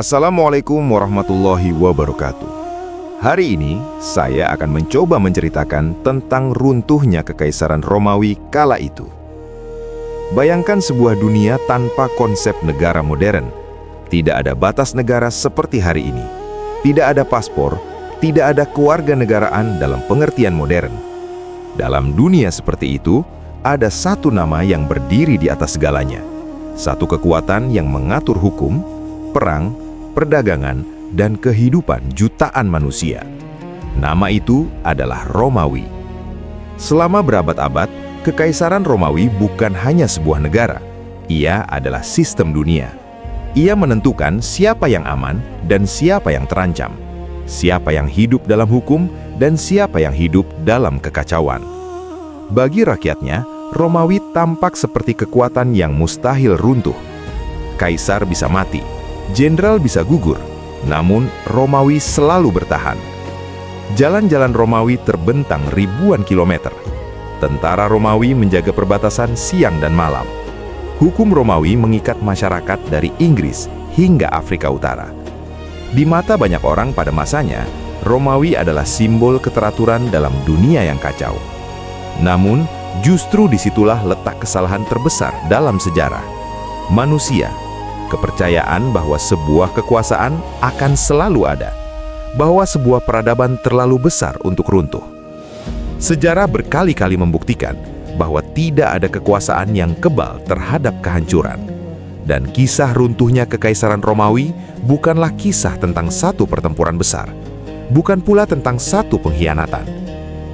Assalamualaikum warahmatullahi wabarakatuh. Hari ini saya akan mencoba menceritakan tentang runtuhnya Kekaisaran Romawi kala itu. Bayangkan sebuah dunia tanpa konsep negara modern. Tidak ada batas negara seperti hari ini. Tidak ada paspor, tidak ada kewarganegaraan dalam pengertian modern. Dalam dunia seperti itu, ada satu nama yang berdiri di atas segalanya. Satu kekuatan yang mengatur hukum, perang, perdagangan, dan kehidupan jutaan manusia. Nama itu adalah Romawi. Selama berabad-abad, Kekaisaran Romawi bukan hanya sebuah negara. Ia adalah sistem dunia. Ia menentukan siapa yang aman dan siapa yang terancam, siapa yang hidup dalam hukum dan siapa yang hidup dalam kekacauan. Bagi rakyatnya, Romawi tampak seperti kekuatan yang mustahil runtuh. Kaisar bisa mati, jenderal bisa gugur, namun Romawi selalu bertahan. Jalan-jalan Romawi terbentang ribuan kilometer. Tentara Romawi menjaga perbatasan siang dan malam. Hukum Romawi mengikat masyarakat dari Inggris hingga Afrika Utara. Di mata banyak orang pada masanya, Romawi adalah simbol keteraturan dalam dunia yang kacau. Namun, justru disitulah letak kesalahan terbesar dalam sejarah. Manusia, kepercayaan bahwa sebuah kekuasaan akan selalu ada, bahwa sebuah peradaban terlalu besar untuk runtuh. Sejarah berkali-kali membuktikan bahwa tidak ada kekuasaan yang kebal terhadap kehancuran. Dan kisah runtuhnya Kekaisaran Romawi bukanlah kisah tentang satu pertempuran besar, bukan pula tentang satu pengkhianatan.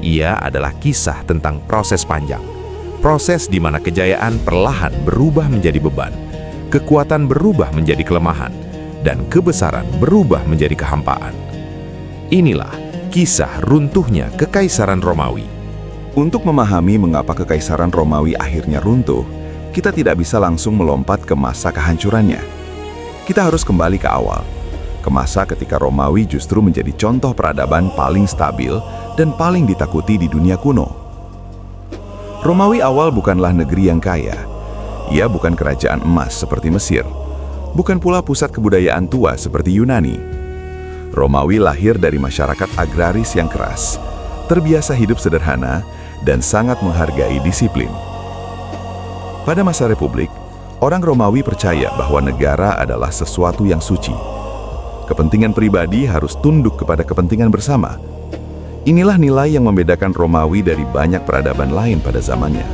Ia adalah kisah tentang proses panjang, proses di mana kejayaan perlahan berubah menjadi beban, kekuatan berubah menjadi kelemahan, dan kebesaran berubah menjadi kehampaan. Inilah kisah runtuhnya Kekaisaran Romawi. Untuk memahami mengapa Kekaisaran Romawi akhirnya runtuh, kita tidak bisa langsung melompat ke masa kehancurannya. Kita harus kembali ke awal, ke masa ketika Romawi justru menjadi contoh peradaban paling stabil dan paling ditakuti di dunia kuno. Romawi awal bukanlah negeri yang kaya. Ia bukan kerajaan emas seperti Mesir, bukan pula pusat kebudayaan tua seperti Yunani. Romawi lahir dari masyarakat agraris yang keras, terbiasa hidup sederhana, dan sangat menghargai disiplin. Pada masa Republik, orang Romawi percaya bahwa negara adalah sesuatu yang suci. Kepentingan pribadi harus tunduk kepada kepentingan bersama. Inilah nilai yang membedakan Romawi dari banyak peradaban lain pada zamannya.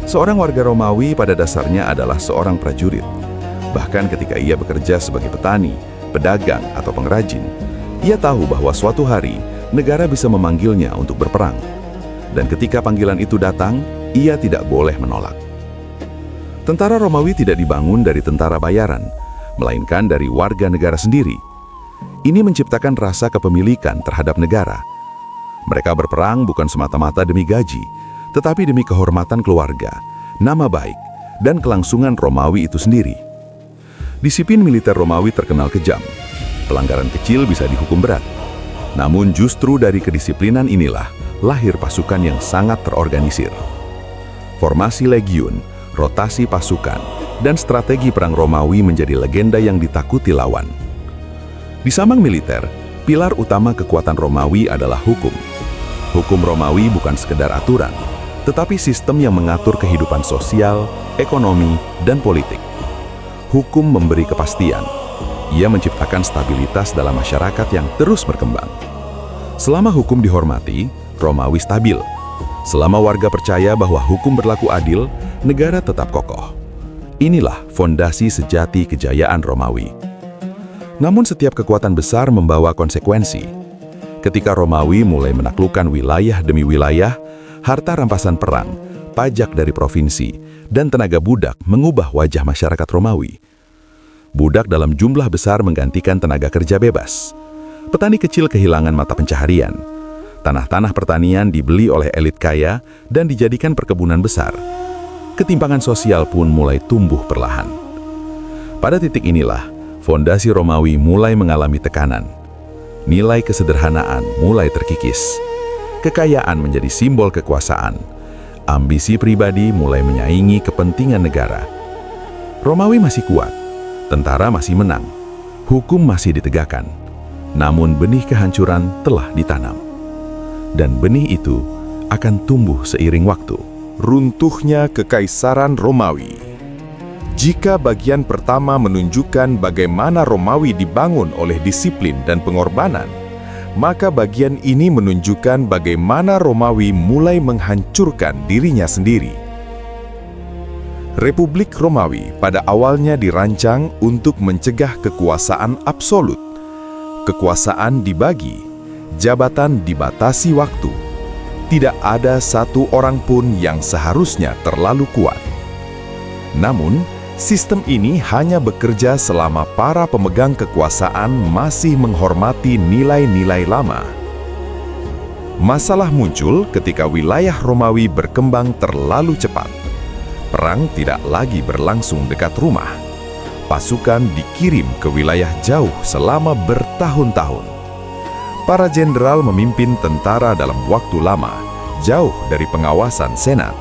Seorang warga Romawi pada dasarnya adalah seorang prajurit. Bahkan ketika ia bekerja sebagai petani, pedagang, atau pengrajin, ia tahu bahwa suatu hari negara bisa memanggilnya untuk berperang. Dan ketika panggilan itu datang, ia tidak boleh menolak. Tentara Romawi tidak dibangun dari tentara bayaran, melainkan dari warga negara sendiri. Ini menciptakan rasa kepemilikan terhadap negara. Mereka berperang bukan semata-mata demi gaji, tetapi demi kehormatan keluarga, nama baik, dan kelangsungan Romawi itu sendiri. Disiplin militer Romawi terkenal kejam. Pelanggaran kecil bisa dihukum berat. Namun justru dari kedisiplinan inilah lahir pasukan yang sangat terorganisir. Formasi legiun, rotasi pasukan, dan strategi perang Romawi menjadi legenda yang ditakuti lawan. Di sambang militer, pilar utama kekuatan Romawi adalah hukum. Hukum Romawi bukan sekedar aturan, tetapi sistem yang mengatur kehidupan sosial, ekonomi, dan politik. Hukum memberi kepastian. Ia menciptakan stabilitas dalam masyarakat yang terus berkembang. Selama hukum dihormati, Romawi stabil. Selama warga percaya bahwa hukum berlaku adil, negara tetap kokoh. Inilah fondasi sejati kejayaan Romawi. Namun setiap kekuatan besar membawa konsekuensi. Ketika Romawi mulai menaklukkan wilayah demi wilayah, harta rampasan perang, pajak dari provinsi, dan tenaga budak mengubah wajah masyarakat Romawi. Budak dalam jumlah besar menggantikan tenaga kerja bebas. Petani kecil kehilangan mata pencaharian. Tanah-tanah pertanian dibeli oleh elit kaya dan dijadikan perkebunan besar. Ketimpangan sosial pun mulai tumbuh perlahan. Pada titik inilah, fondasi Romawi mulai mengalami tekanan. Nilai kesederhanaan mulai terkikis. Kekayaan menjadi simbol kekuasaan. Ambisi pribadi mulai menyaingi kepentingan negara. Romawi masih kuat, tentara masih menang, Hukum masih ditegakkan, namun benih kehancuran telah ditanam. Dan benih itu akan tumbuh seiring waktu. Runtuhnya Kekaisaran Romawi. Jika bagian pertama menunjukkan bagaimana Romawi dibangun oleh disiplin dan pengorbanan, maka bagian ini menunjukkan bagaimana Romawi mulai menghancurkan dirinya sendiri. Republik Romawi pada awalnya dirancang untuk mencegah kekuasaan absolut. Kekuasaan dibagi, jabatan dibatasi waktu. Tidak ada satu orang pun yang seharusnya terlalu kuat. Namun, sistem ini hanya bekerja selama para pemegang kekuasaan masih menghormati nilai-nilai lama. Masalah muncul ketika wilayah Romawi berkembang terlalu cepat. Perang tidak lagi berlangsung dekat rumah. Pasukan dikirim ke wilayah jauh selama bertahun-tahun. Para jenderal memimpin tentara dalam waktu lama, jauh dari pengawasan Senat.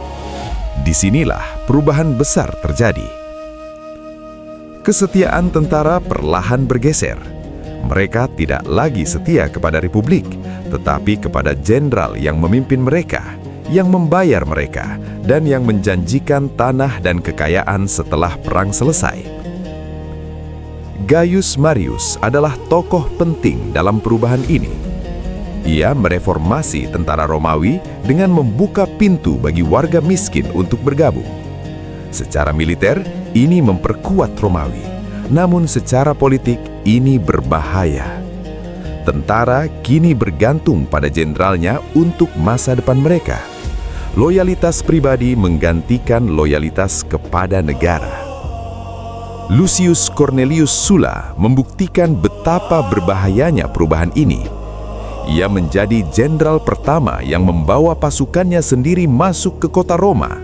Disinilah perubahan besar terjadi. Kesetiaan tentara perlahan bergeser. Mereka tidak lagi setia kepada republik, tetapi kepada jenderal yang memimpin mereka, yang membayar mereka, dan yang menjanjikan tanah dan kekayaan setelah perang selesai. Gaius Marius adalah tokoh penting dalam perubahan ini. Ia mereformasi tentara Romawi dengan membuka pintu bagi warga miskin untuk bergabung. Secara militer, ini memperkuat Romawi. Namun secara politik, ini berbahaya. Tentara kini bergantung pada jenderalnya untuk masa depan mereka. Loyalitas pribadi menggantikan loyalitas kepada negara. Lucius Cornelius Sulla membuktikan betapa berbahayanya perubahan ini. Ia menjadi jenderal pertama yang membawa pasukannya sendiri masuk ke kota Roma,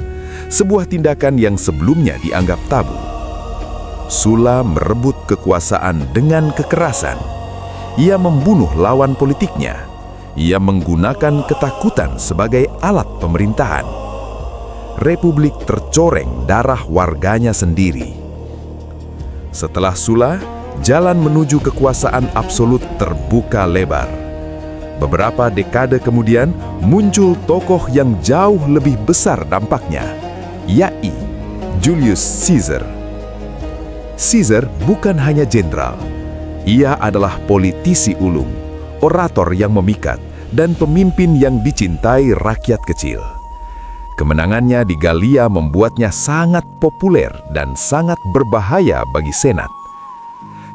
sebuah tindakan yang sebelumnya dianggap tabu. Sulla merebut kekuasaan dengan kekerasan. Ia membunuh lawan politiknya. Ia menggunakan ketakutan sebagai alat pemerintahan. Republik tercoreng darah warganya sendiri. Setelah Sulla, jalan menuju kekuasaan absolut terbuka lebar. Beberapa dekade kemudian, muncul tokoh yang jauh lebih besar dampaknya, yaitu Julius Caesar. Caesar bukan hanya jenderal. Ia adalah politisi ulung, orator yang memikat, dan pemimpin yang dicintai rakyat kecil. Kemenangannya di Gallia membuatnya sangat populer dan sangat berbahaya bagi Senat.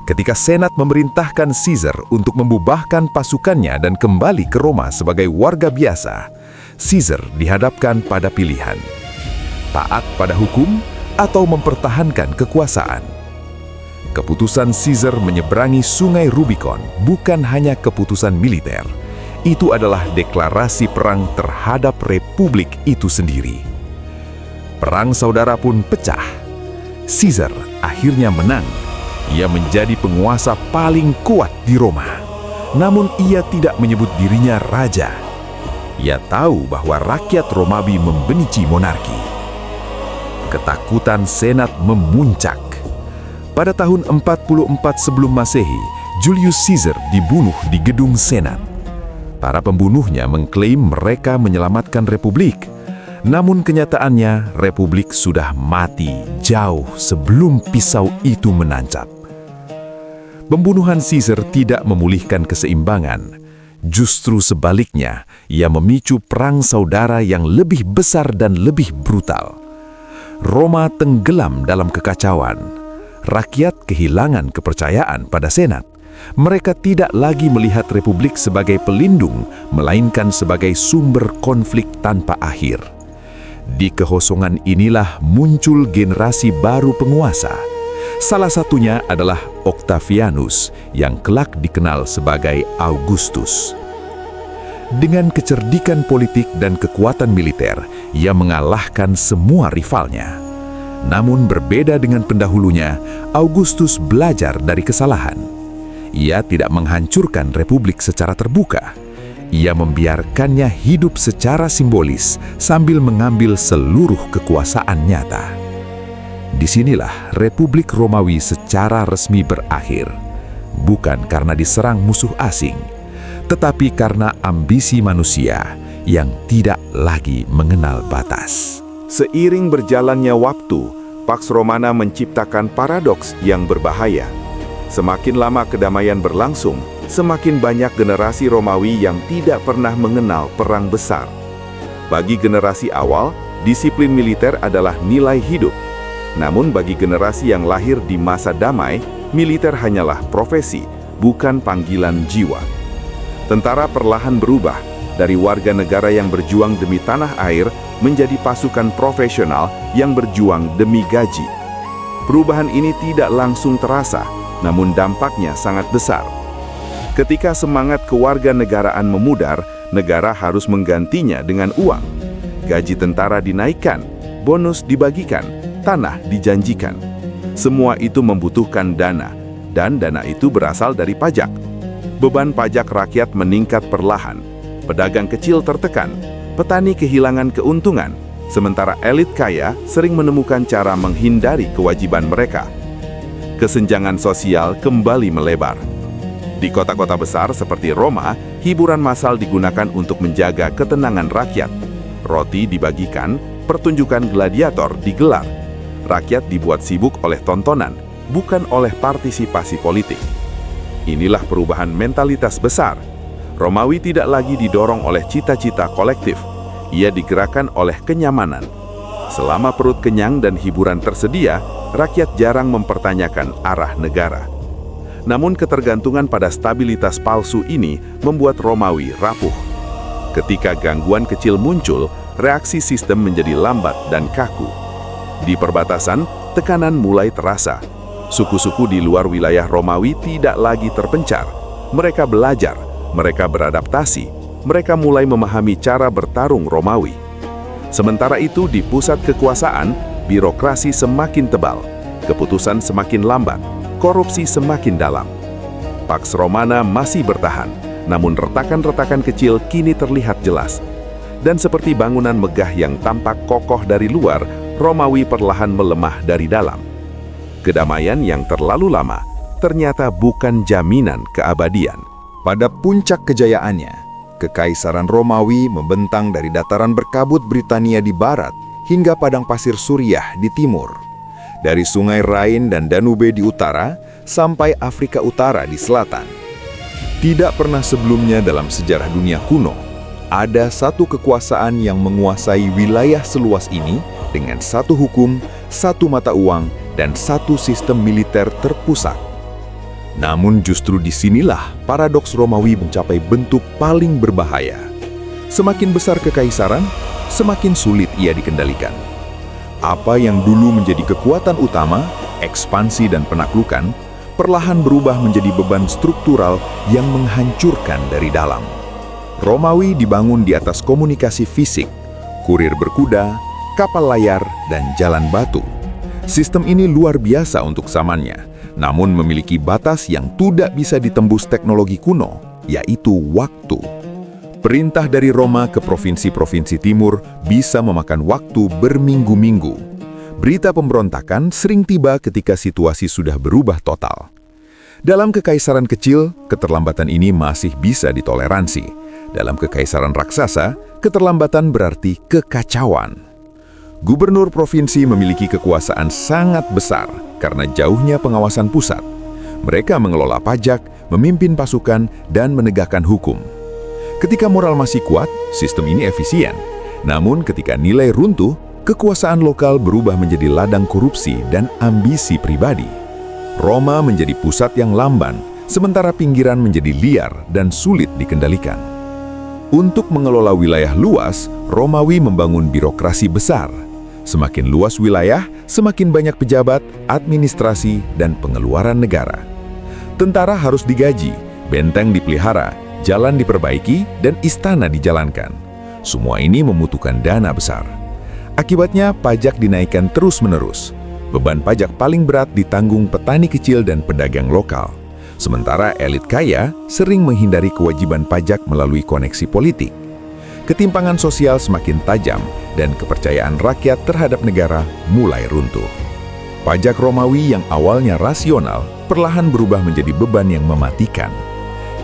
Ketika Senat memerintahkan Caesar untuk membubarkan pasukannya dan kembali ke Roma sebagai warga biasa, Caesar dihadapkan pada pilihan: taat pada hukum atau mempertahankan kekuasaan. Keputusan Caesar menyeberangi Sungai Rubicon bukan hanya keputusan militer. Itu adalah deklarasi perang terhadap republik itu sendiri. Perang saudara pun pecah. Caesar akhirnya menang. Ia menjadi penguasa paling kuat di Roma. Namun ia tidak menyebut dirinya raja. Ia tahu bahwa rakyat Romawi membenci monarki. Ketakutan Senat memuncak. Pada tahun 44 sebelum Masehi, Julius Caesar dibunuh di gedung Senat. Para pembunuhnya mengklaim mereka menyelamatkan republik. Namun kenyataannya, republik sudah mati jauh sebelum pisau itu menancap. Pembunuhan Caesar tidak memulihkan keseimbangan. Justru sebaliknya, ia memicu perang saudara yang lebih besar dan lebih brutal. Roma tenggelam dalam kekacauan. Rakyat kehilangan kepercayaan pada Senat. Mereka tidak lagi melihat republik sebagai pelindung, melainkan sebagai sumber konflik tanpa akhir. Di kekosongan inilah muncul generasi baru penguasa. Salah satunya adalah Octavianus, yang kelak dikenal sebagai Augustus. Dengan kecerdikan politik dan kekuatan militer, ia mengalahkan semua rivalnya. Namun berbeda dengan pendahulunya, Augustus belajar dari kesalahan. Ia tidak menghancurkan republik secara terbuka. Ia membiarkannya hidup secara simbolis sambil mengambil seluruh kekuasaan nyata. Disinilah Republik Romawi secara resmi berakhir. bukan karena diserang musuh asing, tetapi karena ambisi manusia yang tidak lagi mengenal batas. Seiring berjalannya waktu, Pax Romana menciptakan paradoks yang berbahaya. Semakin lama kedamaian berlangsung, semakin banyak generasi Romawi yang tidak pernah mengenal perang besar. Bagi generasi awal, disiplin militer adalah nilai hidup. Namun bagi generasi yang lahir di masa damai, militer hanyalah profesi, bukan panggilan jiwa. Tentara perlahan berubah dari warga negara yang berjuang demi tanah air menjadi pasukan profesional yang berjuang demi gaji. Perubahan ini tidak langsung terasa, namun dampaknya sangat besar. Ketika semangat kewarganegaraan memudar, negara harus menggantinya dengan uang. Gaji tentara dinaikkan, bonus dibagikan, tanah dijanjikan. Semua itu membutuhkan dana, dan dana itu berasal dari pajak. Beban pajak rakyat meningkat perlahan. Pedagang kecil tertekan, petani kehilangan keuntungan, sementara elit kaya sering menemukan cara menghindari kewajiban mereka. Kesenjangan sosial kembali melebar. Di kota-kota besar seperti Roma, hiburan massal digunakan untuk menjaga ketenangan rakyat. Roti dibagikan, pertunjukan gladiator digelar. Rakyat dibuat sibuk oleh tontonan, bukan oleh partisipasi politik. Inilah perubahan mentalitas besar. Romawi tidak lagi didorong oleh cita-cita kolektif. Ia digerakkan oleh kenyamanan. Selama perut kenyang dan hiburan tersedia, rakyat jarang mempertanyakan arah negara. Namun ketergantungan pada stabilitas palsu ini membuat Romawi rapuh. Ketika gangguan kecil muncul, reaksi sistem menjadi lambat dan kaku. Di perbatasan, tekanan mulai terasa. Suku-suku di luar wilayah Romawi tidak lagi terpencar. Mereka belajar, mereka beradaptasi, mereka mulai memahami cara bertarung Romawi. Sementara itu di pusat kekuasaan, birokrasi semakin tebal, keputusan semakin lambat, korupsi semakin dalam. Pax Romana masih bertahan, namun retakan-retakan kecil kini terlihat jelas. Dan seperti bangunan megah yang tampak kokoh dari luar, Romawi perlahan melemah dari dalam. Kedamaian yang terlalu lama ternyata bukan jaminan keabadian. Pada puncak kejayaannya, Kekaisaran Romawi membentang dari dataran berkabut Britania di barat hingga padang pasir Suriah di timur. Dari sungai Rhine dan Danube di utara sampai Afrika Utara di selatan. Tidak pernah sebelumnya dalam sejarah dunia kuno, ada satu kekuasaan yang menguasai wilayah seluas ini dengan satu hukum, satu mata uang, dan satu sistem militer terpusat. Namun justru disinilah paradoks Romawi mencapai bentuk paling berbahaya. Semakin besar kekaisaran, semakin sulit ia dikendalikan. Apa yang dulu menjadi kekuatan utama, ekspansi dan penaklukan, perlahan berubah menjadi beban struktural yang menghancurkan dari dalam. Romawi dibangun di atas komunikasi fisik, kurir berkuda, kapal layar, dan jalan batu. Sistem ini luar biasa untuk zamannya, namun memiliki batas yang tidak bisa ditembus teknologi kuno, yaitu waktu. Perintah dari Roma ke provinsi-provinsi timur bisa memakan waktu berminggu-minggu. Berita pemberontakan sering tiba ketika situasi sudah berubah total. Dalam kekaisaran kecil, keterlambatan ini masih bisa ditoleransi. Dalam kekaisaran raksasa, keterlambatan berarti kekacauan. Gubernur provinsi memiliki kekuasaan sangat besar karena jauhnya pengawasan pusat. Mereka mengelola pajak, memimpin pasukan, dan menegakkan hukum. Ketika moral masih kuat, sistem ini efisien. Namun ketika nilai runtuh, kekuasaan lokal berubah menjadi ladang korupsi dan ambisi pribadi. Roma menjadi pusat yang lamban, sementara pinggiran menjadi liar dan sulit dikendalikan. Untuk mengelola wilayah luas, Romawi membangun birokrasi besar. Semakin luas wilayah, semakin banyak pejabat, administrasi, dan pengeluaran negara. Tentara harus digaji, benteng dipelihara, jalan diperbaiki, dan istana dijalankan. Semua ini membutuhkan dana besar. Akibatnya, pajak dinaikkan terus-menerus. Beban pajak paling berat ditanggung petani kecil dan pedagang lokal. Sementara elit kaya sering menghindari kewajiban pajak melalui koneksi politik. Ketimpangan sosial semakin tajam dan kepercayaan rakyat terhadap negara mulai runtuh. Pajak Romawi yang awalnya rasional perlahan berubah menjadi beban yang mematikan.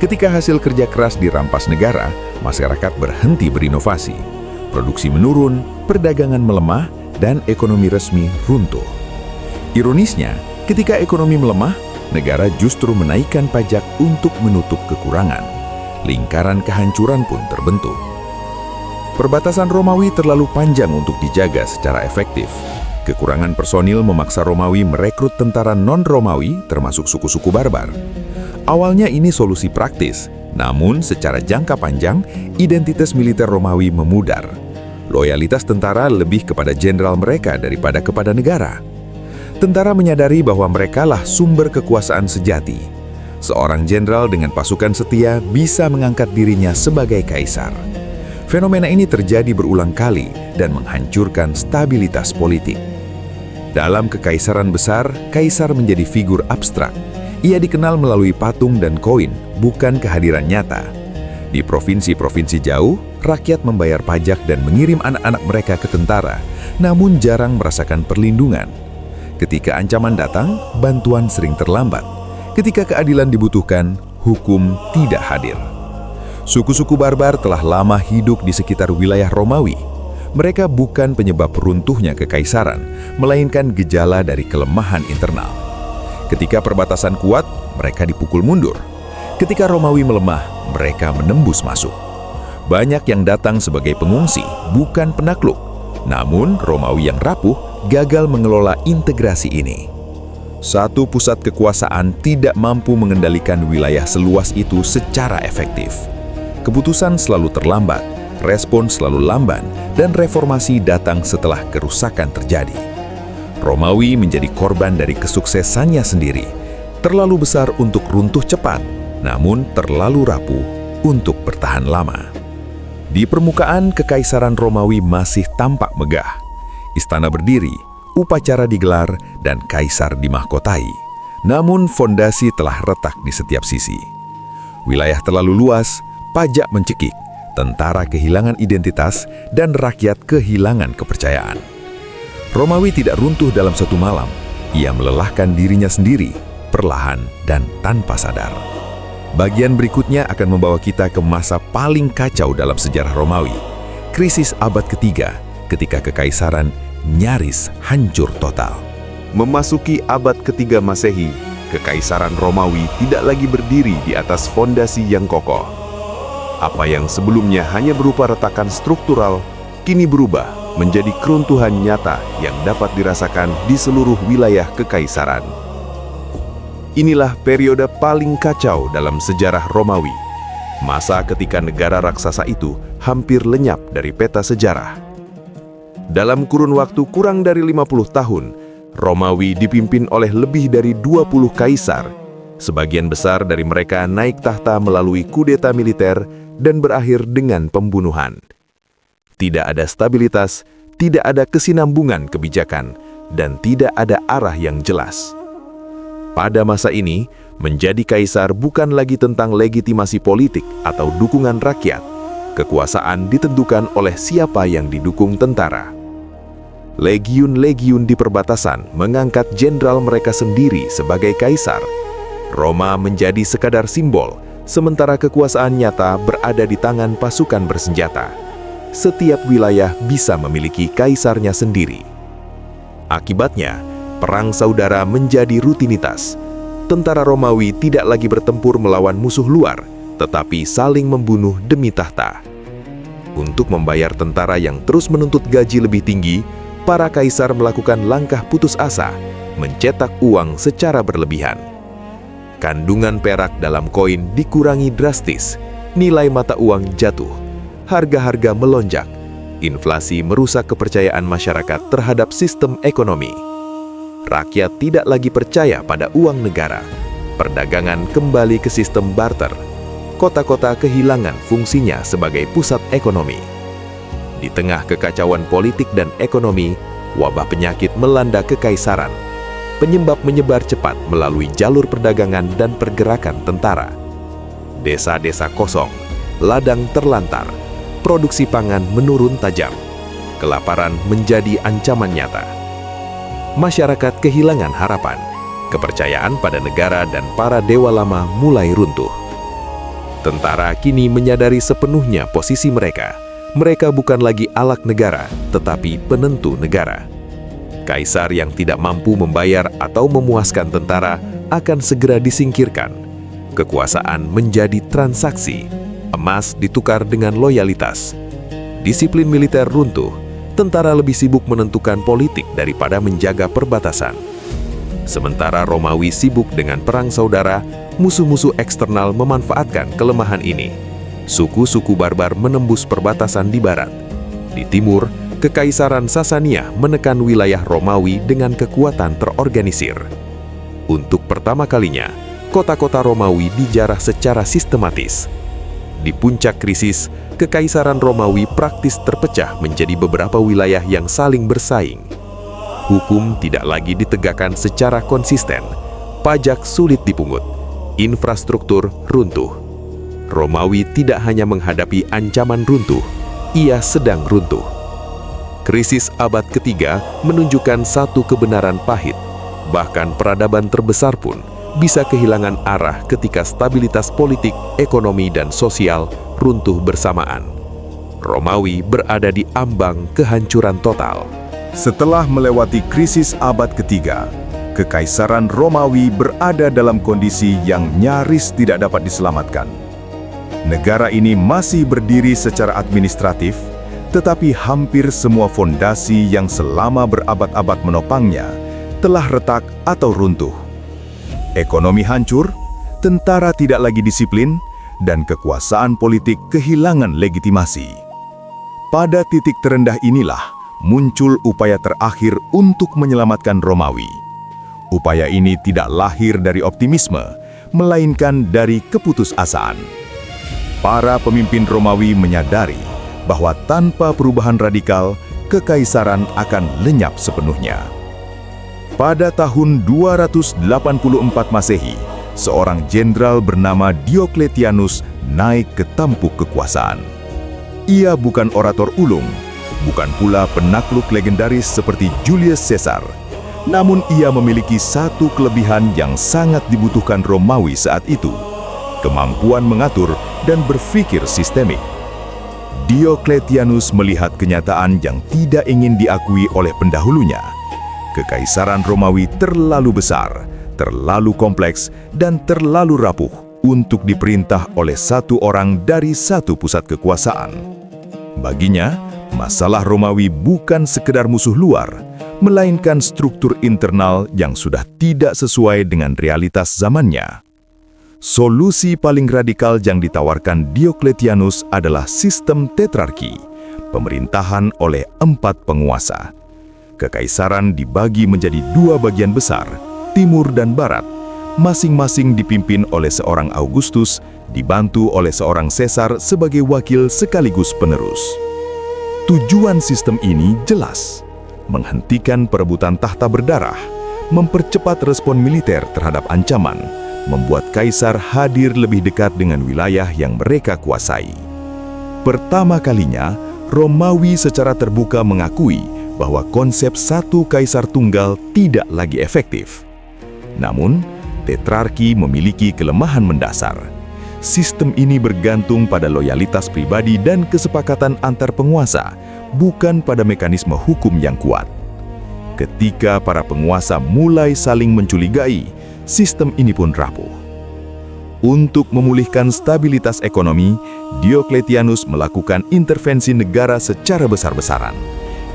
Ketika hasil kerja keras dirampas negara, masyarakat berhenti berinovasi. Produksi menurun, perdagangan melemah, dan ekonomi resmi runtuh. Ironisnya, ketika ekonomi melemah, negara justru menaikkan pajak untuk menutup kekurangan. Lingkaran kehancuran pun terbentuk. Perbatasan Romawi terlalu panjang untuk dijaga secara efektif. Kekurangan personil memaksa Romawi merekrut tentara non-Romawi, termasuk suku-suku barbar. Awalnya ini solusi praktis, namun secara jangka panjang, identitas militer Romawi memudar. Loyalitas tentara lebih kepada jenderal mereka daripada kepada negara. Tentara menyadari bahwa merekalah sumber kekuasaan sejati. Seorang jenderal dengan pasukan setia bisa mengangkat dirinya sebagai kaisar. Fenomena ini terjadi berulang kali dan menghancurkan stabilitas politik. Dalam kekaisaran besar, kaisar menjadi figur abstrak. Ia dikenal melalui patung dan koin, bukan kehadiran nyata. Di provinsi-provinsi jauh, rakyat membayar pajak dan mengirim anak-anak mereka ke tentara, namun jarang merasakan perlindungan. Ketika ancaman datang, bantuan sering terlambat. Ketika keadilan dibutuhkan, hukum tidak hadir. Suku-suku barbar telah lama hidup di sekitar wilayah Romawi. Mereka bukan penyebab runtuhnya kekaisaran, melainkan gejala dari kelemahan internal. Ketika perbatasan kuat, mereka dipukul mundur. Ketika Romawi melemah, mereka menembus masuk. Banyak yang datang sebagai pengungsi, bukan penakluk. Namun, Romawi yang rapuh gagal mengelola integrasi ini. Satu pusat kekuasaan tidak mampu mengendalikan wilayah seluas itu secara efektif. Keputusan selalu terlambat, respon selalu lamban, dan reformasi datang setelah kerusakan terjadi. Romawi menjadi korban dari kesuksesannya sendiri. Terlalu besar untuk runtuh cepat, namun terlalu rapuh untuk bertahan lama. Di permukaan, kekaisaran Romawi masih tampak megah. Istana berdiri, upacara digelar, dan kaisar dimahkotai. Namun fondasi telah retak di setiap sisi. Wilayah terlalu luas, pajak mencekik, tentara kehilangan identitas, dan rakyat kehilangan kepercayaan. Romawi tidak runtuh dalam satu malam. Ia melelahkan dirinya sendiri, perlahan dan tanpa sadar. Bagian berikutnya akan membawa kita ke masa paling kacau dalam sejarah Romawi. Krisis abad ketiga, ketika kekaisaran nyaris hancur total. Memasuki abad ketiga Masehi, kekaisaran Romawi tidak lagi berdiri di atas fondasi yang kokoh. Apa yang sebelumnya hanya berupa retakan struktural, kini berubah menjadi keruntuhan nyata yang dapat dirasakan di seluruh wilayah kekaisaran. Inilah periode paling kacau dalam sejarah Romawi. Masa ketika negara raksasa itu hampir lenyap dari peta sejarah. Dalam kurun waktu kurang dari 50 tahun, Romawi dipimpin oleh lebih dari 20 kaisar. Sebagian besar dari mereka naik tahta melalui kudeta militer dan berakhir dengan pembunuhan. Tidak ada stabilitas, tidak ada kesinambungan kebijakan, dan tidak ada arah yang jelas. Pada masa ini, menjadi kaisar bukan lagi tentang legitimasi politik atau dukungan rakyat. Kekuasaan ditentukan oleh siapa yang didukung tentara. Legiun-legiun di perbatasan mengangkat jenderal mereka sendiri sebagai kaisar. Roma menjadi sekadar simbol, sementara kekuasaan nyata berada di tangan pasukan bersenjata. Setiap wilayah bisa memiliki kaisarnya sendiri. Akibatnya, perang saudara menjadi rutinitas. Tentara Romawi tidak lagi bertempur melawan musuh luar, tetapi saling membunuh demi tahta. Untuk membayar tentara yang terus menuntut gaji lebih tinggi, para kaisar melakukan langkah putus asa, mencetak uang secara berlebihan. Kandungan perak dalam koin dikurangi drastis, nilai mata uang jatuh, harga-harga melonjak, inflasi merusak kepercayaan masyarakat terhadap sistem ekonomi. Rakyat tidak lagi percaya pada uang negara. Perdagangan kembali ke sistem barter. Kota-kota kehilangan fungsinya sebagai pusat ekonomi. Di tengah kekacauan politik dan ekonomi, wabah penyakit melanda kekaisaran. Penyebab menyebar cepat melalui jalur perdagangan dan pergerakan tentara. Desa-desa kosong, ladang terlantar, produksi pangan menurun tajam. Kelaparan menjadi ancaman nyata. Masyarakat kehilangan harapan. Kepercayaan pada negara dan para dewa lama mulai runtuh. Tentara kini menyadari sepenuhnya posisi mereka. Mereka bukan lagi alat negara, tetapi penentu negara. Kaisar yang tidak mampu membayar atau memuaskan tentara akan segera disingkirkan. Kekuasaan menjadi transaksi. Emas ditukar dengan loyalitas. Disiplin militer runtuh. Tentara lebih sibuk menentukan politik daripada menjaga perbatasan. Sementara Romawi sibuk dengan perang saudara, musuh-musuh eksternal memanfaatkan kelemahan ini. Suku-suku barbar menembus perbatasan di barat. Di timur, Kekaisaran Sasania menekan wilayah Romawi dengan kekuatan terorganisir. Untuk pertama kalinya, kota-kota Romawi dijarah secara sistematis. Di puncak krisis, Kekaisaran Romawi praktis terpecah menjadi beberapa wilayah yang saling bersaing. Hukum tidak lagi ditegakkan secara konsisten, pajak sulit dipungut, infrastruktur runtuh. Romawi tidak hanya menghadapi ancaman runtuh, ia sedang runtuh. Krisis abad ketiga menunjukkan satu kebenaran pahit, bahkan peradaban terbesar pun bisa kehilangan arah ketika stabilitas politik, ekonomi, dan sosial runtuh bersamaan. Romawi berada di ambang kehancuran total. Setelah melewati krisis abad ketiga, Kekaisaran Romawi berada dalam kondisi yang nyaris tidak dapat diselamatkan. Negara ini masih berdiri secara administratif, tetapi hampir semua fondasi yang selama berabad-abad menopangnya telah retak atau runtuh. Ekonomi hancur, tentara tidak lagi disiplin, dan kekuasaan politik kehilangan legitimasi. Pada titik terendah inilah muncul upaya terakhir untuk menyelamatkan Romawi. Upaya ini tidak lahir dari optimisme, melainkan dari keputusasaan. Para pemimpin Romawi menyadari bahwa tanpa perubahan radikal, kekaisaran akan lenyap sepenuhnya. Pada tahun 284 Masehi, seorang jenderal bernama Diocletianus naik ke tampuk kekuasaan. Ia bukan orator ulung, bukan pula penakluk legendaris seperti Julius Caesar. Namun ia memiliki satu kelebihan yang sangat dibutuhkan Romawi saat itu, kemampuan mengatur dan berpikir sistemik. Diocletianus melihat kenyataan yang tidak ingin diakui oleh pendahulunya. Kekaisaran Romawi terlalu besar, terlalu kompleks, dan terlalu rapuh untuk diperintah oleh satu orang dari satu pusat kekuasaan. Baginya, masalah Romawi bukan sekedar musuh luar, melainkan struktur internal yang sudah tidak sesuai dengan realitas zamannya. Solusi paling radikal yang ditawarkan Diocletianus adalah sistem tetrarki, pemerintahan oleh 4 penguasa. Kekaisaran dibagi menjadi 2 bagian besar, timur dan barat, masing-masing dipimpin oleh seorang Augustus, dibantu oleh seorang Caesar sebagai wakil sekaligus penerus. Tujuan sistem ini jelas, menghentikan perebutan tahta berdarah, mempercepat respon militer terhadap ancaman, membuat kaisar hadir lebih dekat dengan wilayah yang mereka kuasai. Pertama kalinya, Romawi secara terbuka mengakui bahwa konsep satu kaisar tunggal tidak lagi efektif. Namun, tetrarki memiliki kelemahan mendasar. Sistem ini bergantung pada loyalitas pribadi dan kesepakatan antar penguasa, bukan pada mekanisme hukum yang kuat. Ketika para penguasa mulai saling mencurigai, sistem ini pun rapuh. Untuk memulihkan stabilitas ekonomi, Diocletianus melakukan intervensi negara secara besar-besaran.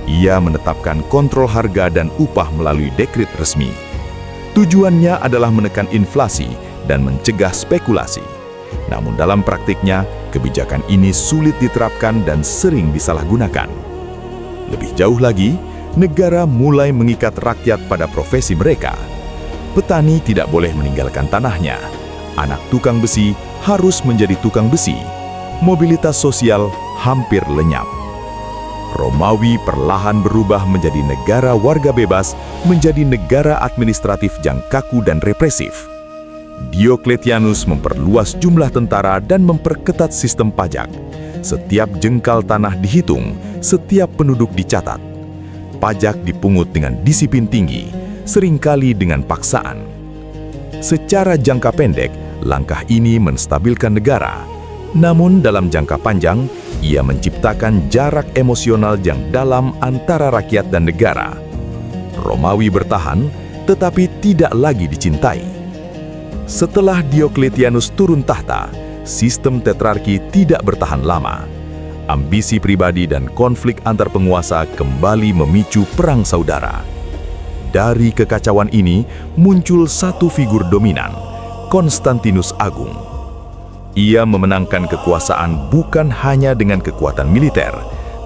Ia menetapkan kontrol harga dan upah melalui dekret resmi. Tujuannya adalah menekan inflasi dan mencegah spekulasi. Namun dalam praktiknya, kebijakan ini sulit diterapkan dan sering disalahgunakan. Lebih jauh lagi, negara mulai mengikat rakyat pada profesi mereka. Petani tidak boleh meninggalkan tanahnya. Anak tukang besi harus menjadi tukang besi. Mobilitas sosial hampir lenyap. Romawi perlahan berubah menjadi negara warga bebas, menjadi negara administratif yang kaku dan represif. Diocletianus memperluas jumlah tentara dan memperketat sistem pajak. Setiap jengkal tanah dihitung, setiap penduduk dicatat. Pajak dipungut dengan disiplin tinggi, seringkali dengan paksaan. Secara jangka pendek, langkah ini menstabilkan negara. Namun dalam jangka panjang, ia menciptakan jarak emosional yang dalam antara rakyat dan negara. Romawi bertahan, tetapi tidak lagi dicintai. Setelah Diokletianus turun tahta, sistem tetrarki tidak bertahan lama. Ambisi pribadi dan konflik antar penguasa kembali memicu perang saudara. Dari kekacauan ini muncul satu figur dominan, Konstantinus Agung. Ia memenangkan kekuasaan bukan hanya dengan kekuatan militer,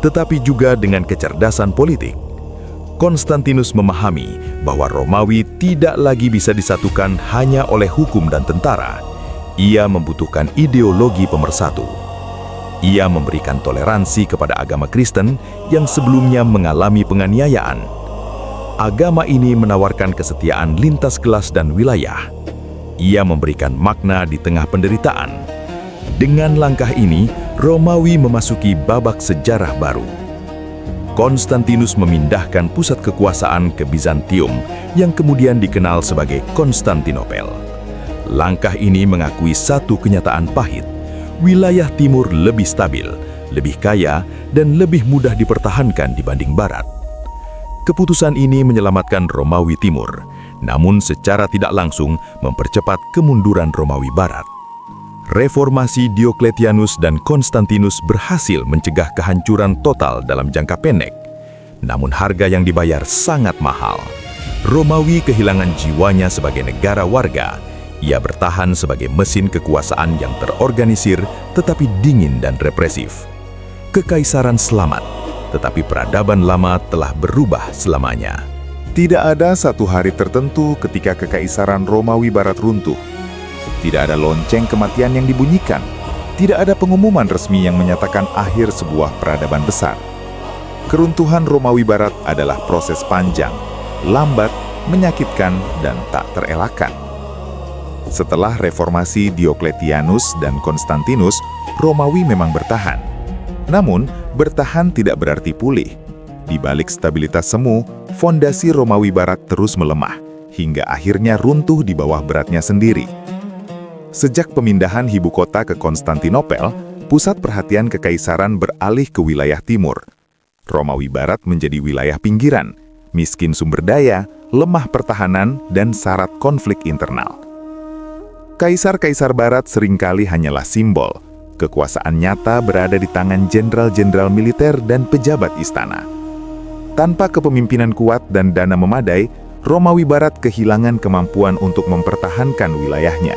tetapi juga dengan kecerdasan politik. Konstantinus memahami bahwa Romawi tidak lagi bisa disatukan hanya oleh hukum dan tentara. Ia membutuhkan ideologi pemersatu. Ia memberikan toleransi kepada agama Kristen yang sebelumnya mengalami penganiayaan. Agama ini menawarkan kesetiaan lintas kelas dan wilayah. Ia memberikan makna di tengah penderitaan. Dengan langkah ini, Romawi memasuki babak sejarah baru. Konstantinus memindahkan pusat kekuasaan ke Bizantium yang kemudian dikenal sebagai Konstantinopel. Langkah ini mengakui satu kenyataan pahit. Wilayah timur lebih stabil, lebih kaya, dan lebih mudah dipertahankan dibanding barat. Keputusan ini menyelamatkan Romawi Timur, namun secara tidak langsung mempercepat kemunduran Romawi Barat. Reformasi Diokletianus dan Konstantinus berhasil mencegah kehancuran total dalam jangka pendek. Namun harga yang dibayar sangat mahal. Romawi kehilangan jiwanya sebagai negara warga. Ia bertahan sebagai mesin kekuasaan yang terorganisir tetapi dingin dan represif. Kekaisaran selamat, tetapi peradaban lama telah berubah selamanya. Tidak ada satu hari tertentu ketika Kekaisaran Romawi Barat runtuh. Tidak ada lonceng kematian yang dibunyikan. Tidak ada pengumuman resmi yang menyatakan akhir sebuah peradaban besar. Keruntuhan Romawi Barat adalah proses panjang, lambat, menyakitkan, dan tak terelakkan. Setelah reformasi Diokletianus dan Konstantinus, Romawi memang bertahan. Namun, bertahan tidak berarti pulih. Di balik stabilitas semu, fondasi Romawi Barat terus melemah, hingga akhirnya runtuh di bawah beratnya sendiri. Sejak pemindahan ibu kota ke Konstantinopel, pusat perhatian kekaisaran beralih ke wilayah timur. Romawi Barat menjadi wilayah pinggiran, miskin sumber daya, lemah pertahanan, dan syarat konflik internal. Kaisar-kaisar Barat seringkali hanyalah simbol. Kekuasaan nyata berada di tangan jenderal-jenderal militer dan pejabat istana. Tanpa kepemimpinan kuat dan dana memadai, Romawi Barat kehilangan kemampuan untuk mempertahankan wilayahnya.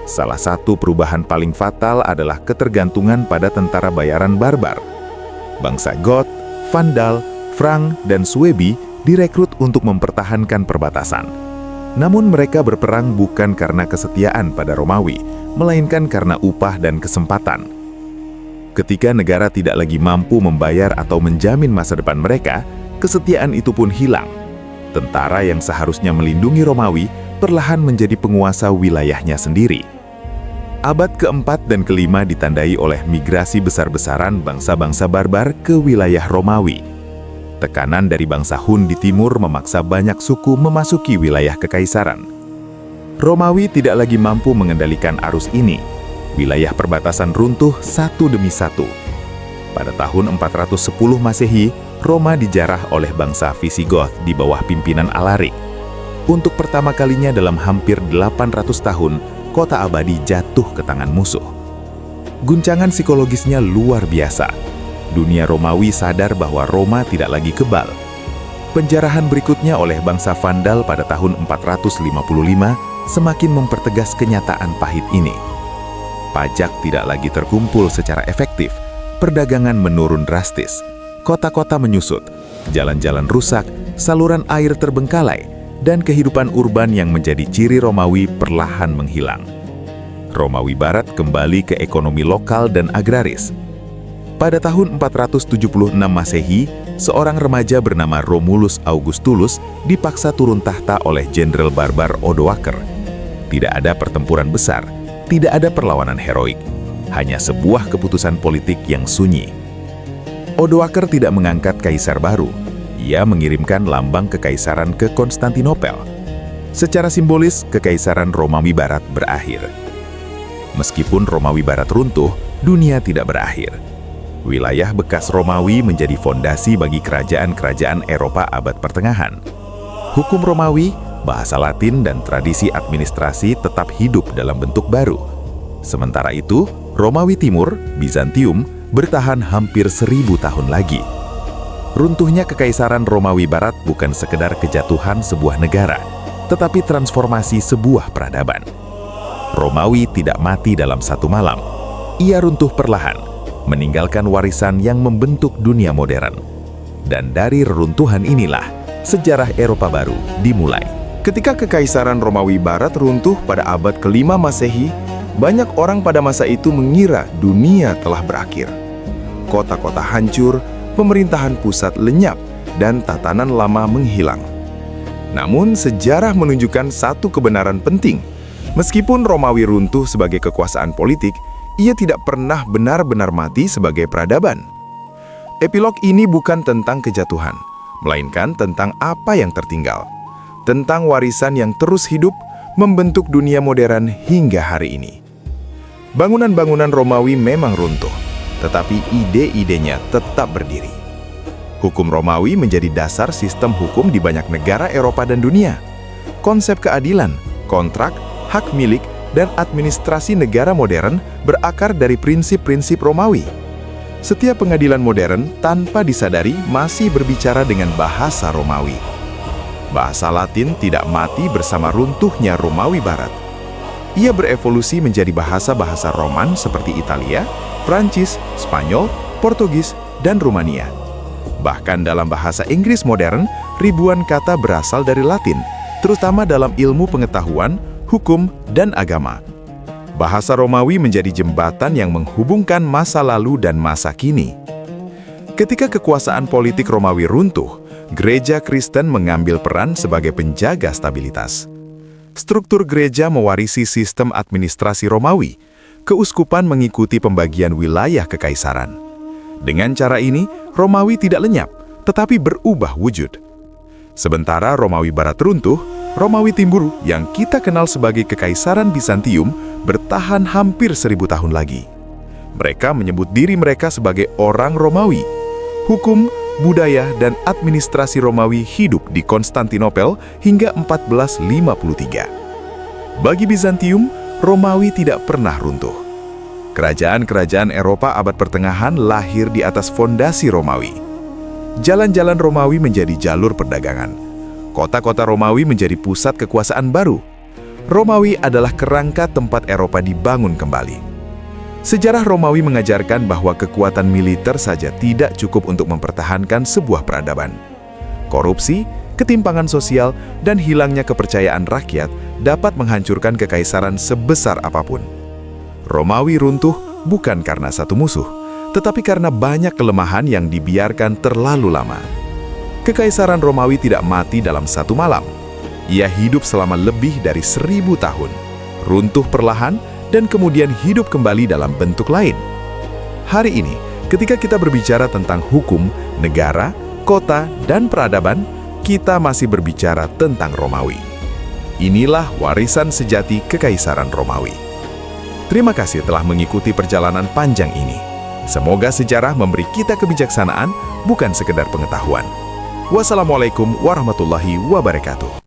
Salah satu perubahan paling fatal adalah ketergantungan pada tentara bayaran barbar. Bangsa Goth, Vandal, Frank, dan Suebi direkrut untuk mempertahankan perbatasan. Namun mereka berperang bukan karena kesetiaan pada Romawi, melainkan karena upah dan kesempatan. Ketika negara tidak lagi mampu membayar atau menjamin masa depan mereka, kesetiaan itu pun hilang. Tentara yang seharusnya melindungi Romawi perlahan menjadi penguasa wilayahnya sendiri. Abad keempat dan kelima ditandai oleh migrasi besar-besaran bangsa-bangsa barbar ke wilayah Romawi. Tekanan dari bangsa Hun di timur memaksa banyak suku memasuki wilayah kekaisaran. Romawi tidak lagi mampu mengendalikan arus ini. Wilayah perbatasan runtuh satu demi satu. Pada tahun 410 Masehi, Roma dijarah oleh bangsa Visigoth di bawah pimpinan Alaric. Untuk pertama kalinya dalam hampir 800 tahun, kota abadi jatuh ke tangan musuh. Guncangan psikologisnya luar biasa. Dunia Romawi sadar bahwa Roma tidak lagi kebal. Penjarahan berikutnya oleh bangsa Vandal pada tahun 455 semakin mempertegas kenyataan pahit ini. Pajak tidak lagi terkumpul secara efektif, perdagangan menurun drastis, kota-kota menyusut, jalan-jalan rusak, saluran air terbengkalai, dan kehidupan urban yang menjadi ciri Romawi perlahan menghilang. Romawi Barat kembali ke ekonomi lokal dan agraris. Pada tahun 476 Masehi, seorang remaja bernama Romulus Augustulus dipaksa turun tahta oleh jenderal barbar Odoaker. Tidak ada pertempuran besar, tidak ada perlawanan heroik, hanya sebuah keputusan politik yang sunyi. Odoaker tidak mengangkat kaisar baru. Ia mengirimkan lambang kekaisaran ke Konstantinopel. Secara simbolis, Kekaisaran Romawi Barat berakhir. Meskipun Romawi Barat runtuh, dunia tidak berakhir. Wilayah bekas Romawi menjadi fondasi bagi kerajaan-kerajaan Eropa abad pertengahan. Hukum Romawi, bahasa Latin, dan tradisi administrasi tetap hidup dalam bentuk baru. Sementara itu, Romawi Timur, Bizantium, bertahan hampir 1000 tahun lagi. Runtuhnya Kekaisaran Romawi Barat bukan sekedar kejatuhan sebuah negara, tetapi transformasi sebuah peradaban. Romawi tidak mati dalam satu malam. Ia runtuh perlahan, meninggalkan warisan yang membentuk dunia modern. Dan dari reruntuhan inilah, sejarah Eropa baru dimulai. Ketika Kekaisaran Romawi Barat runtuh pada abad ke-5 Masehi, banyak orang pada masa itu mengira dunia telah berakhir. Kota-kota hancur, pemerintahan pusat lenyap, dan tatanan lama menghilang. Namun, sejarah menunjukkan satu kebenaran penting. Meskipun Romawi runtuh sebagai kekuasaan politik, ia tidak pernah benar-benar mati sebagai peradaban. Epilog ini bukan tentang kejatuhan, melainkan tentang apa yang tertinggal. Tentang warisan yang terus hidup, membentuk dunia modern hingga hari ini. Bangunan-bangunan Romawi memang runtuh, tetapi ide-idenya tetap berdiri. Hukum Romawi menjadi dasar sistem hukum di banyak negara Eropa dan dunia. Konsep keadilan, kontrak, hak milik, dan administrasi negara modern berakar dari prinsip-prinsip Romawi. Setiap pengadilan modern tanpa disadari masih berbicara dengan bahasa Romawi. Bahasa Latin tidak mati bersama runtuhnya Romawi Barat. Ia berevolusi menjadi bahasa-bahasa Roman seperti Italia, Prancis, Spanyol, Portugis, dan Rumania. Bahkan dalam bahasa Inggris modern, ribuan kata berasal dari Latin, terutama dalam ilmu pengetahuan, hukum, dan agama. Bahasa Romawi menjadi jembatan yang menghubungkan masa lalu dan masa kini. Ketika kekuasaan politik Romawi runtuh, gereja Kristen mengambil peran sebagai penjaga stabilitas. Struktur gereja mewarisi sistem administrasi Romawi. Keuskupan mengikuti pembagian wilayah kekaisaran. Dengan cara ini, Romawi tidak lenyap, tetapi berubah wujud. Sementara Romawi Barat runtuh, Romawi Timur yang kita kenal sebagai Kekaisaran Bizantium bertahan hampir 1000 tahun lagi. Mereka menyebut diri mereka sebagai orang Romawi. Hukum, budaya, dan administrasi Romawi hidup di Konstantinopel hingga 1453. Bagi Bizantium, Romawi tidak pernah runtuh. Kerajaan-kerajaan Eropa abad pertengahan lahir di atas fondasi Romawi. Jalan-jalan Romawi menjadi jalur perdagangan. Kota-kota Romawi menjadi pusat kekuasaan baru. Romawi adalah kerangka tempat Eropa dibangun kembali. Sejarah Romawi mengajarkan bahwa kekuatan militer saja tidak cukup untuk mempertahankan sebuah peradaban. Korupsi, ketimpangan sosial, dan hilangnya kepercayaan rakyat dapat menghancurkan kekaisaran sebesar apapun. Romawi runtuh bukan karena satu musuh, tetapi karena banyak kelemahan yang dibiarkan terlalu lama. Kekaisaran Romawi tidak mati dalam satu malam. Ia hidup selama lebih dari 1000 tahun, runtuh perlahan, dan kemudian hidup kembali dalam bentuk lain. Hari ini, ketika kita berbicara tentang hukum, negara, kota, dan peradaban, kita masih berbicara tentang Romawi. Inilah warisan sejati Kekaisaran Romawi. Terima kasih telah mengikuti perjalanan panjang ini. Semoga sejarah memberi kita kebijaksanaan, bukan sekedar pengetahuan. Wassalamualaikum warahmatullahi wabarakatuh.